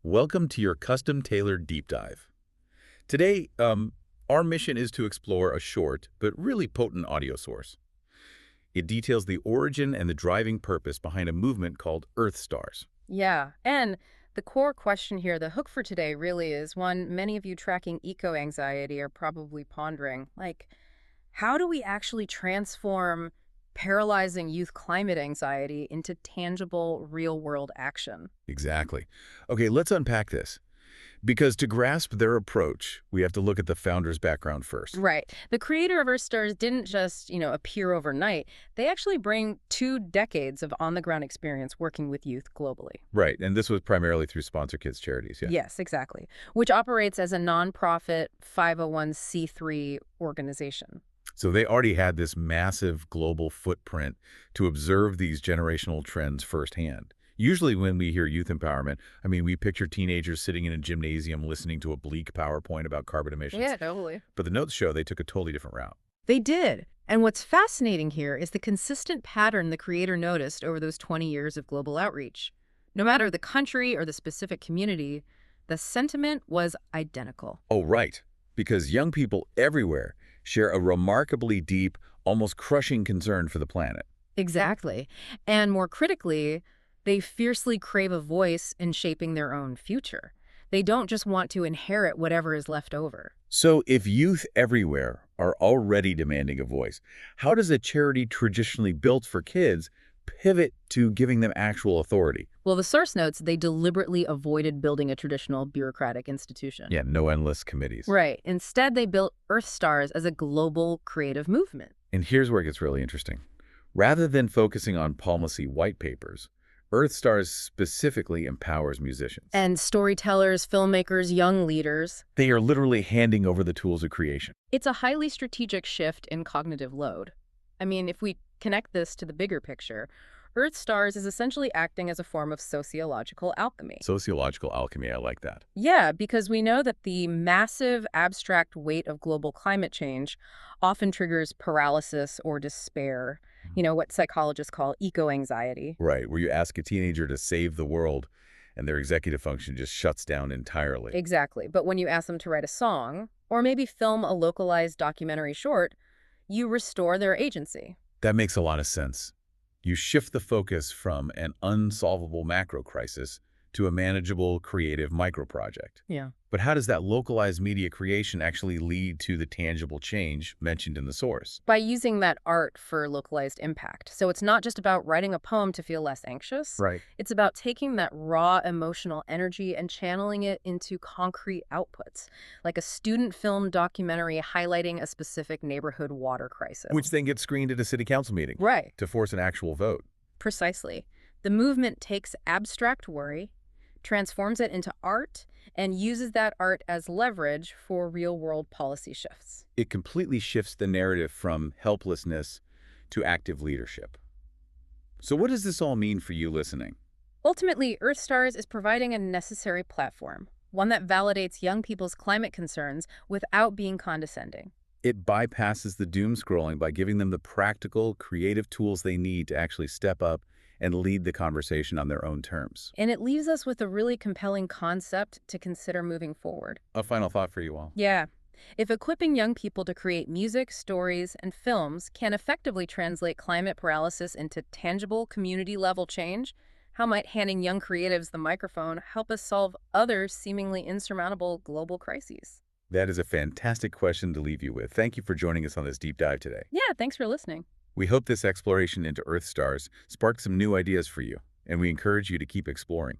Welcome to your custom-tailored deep dive. Today, our mission is to explore a short but really potent audio source. It details the origin and the driving purpose behind a movement called Earth Stars. Yeah, and the core question here, the hook for today really is one many of you tracking eco-anxiety are probably pondering. Like, how do we actually transform paralyzing youth climate anxiety into tangible, real-world action? Exactly. Okay, let's unpack this. Because to grasp their approach, we have to look at the founder's background first. Right. The creator of earthstars didn't just, appear overnight. They actually bring 2 decades of on-the-ground experience working with youth globally. Right, and this was primarily through Sponsor Kids charities, yeah. Yes, exactly. Which operates as a nonprofit 501c3 organization. So they already had this massive global footprint to observe these generational trends firsthand. Usually when we hear youth empowerment, we picture teenagers sitting in a gymnasium listening to a bleak PowerPoint about carbon emissions. Yeah, totally. But the notes show they took a totally different route. They did. And what's fascinating here is the consistent pattern the creator noticed over those 20 years of global outreach. No matter the country or the specific community, the sentiment was identical. Oh, right. Because young people everywhere share a remarkably deep, almost crushing concern for the planet. Exactly. And more critically, they fiercely crave a voice in shaping their own future. They don't just want to inherit whatever is left over. So if youth everywhere are already demanding a voice, how does a charity traditionally built for kids pivot to giving them actual authority? Well, the source notes they deliberately avoided building a traditional bureaucratic institution. Yeah, no endless committees. Right. Instead, they built Earth Stars as a global creative movement. And here's where it gets really interesting. Rather than focusing on policy white papers, Earth Stars specifically empowers musicians. And storytellers, filmmakers, young leaders. They are literally handing over the tools of creation. It's a highly strategic shift in cognitive load. If we connect this to the bigger picture, Earth Stars is essentially acting as a form of sociological alchemy. Sociological alchemy, I like that. Yeah, because we know that the massive abstract weight of global climate change often triggers paralysis or despair, what psychologists call eco-anxiety. Right, where you ask a teenager to save the world and their executive function just shuts down entirely. Exactly. But when you ask them to write a song, or maybe film a localized documentary short, you restore their agency. That makes a lot of sense. You shift the focus from an unsolvable macro crisis to a manageable, creative micro project. Yeah. But how does that localized media creation actually lead to the tangible change mentioned in the source? By using that art for localized impact. So it's not just about writing a poem to feel less anxious. Right. It's about taking that raw emotional energy and channeling it into concrete outputs, like a student film documentary highlighting a specific neighborhood water crisis. Which then gets screened at a city council meeting. Right. To force an actual vote. Precisely. The movement takes abstract worry, transforms it into art, and uses that art as leverage for real-world policy shifts. It completely shifts the narrative from helplessness to active leadership. So what does this all mean for you listening? Ultimately, Earthstars is providing a necessary platform, one that validates young people's climate concerns without being condescending. It bypasses the doom scrolling by giving them the practical, creative tools they need to actually step up and lead the conversation on their own terms. And it leaves us with a really compelling concept to consider moving forward. A final thought for you all. Yeah. If equipping young people to create music, stories, and films can effectively translate climate paralysis into tangible community-level change, how might handing young creatives the microphone help us solve other seemingly insurmountable global crises? That is a fantastic question to leave you with. Thank you for joining us on this deep dive today. Yeah, thanks for listening. We hope this exploration into Earth Stars sparked some new ideas for you, and we encourage you to keep exploring.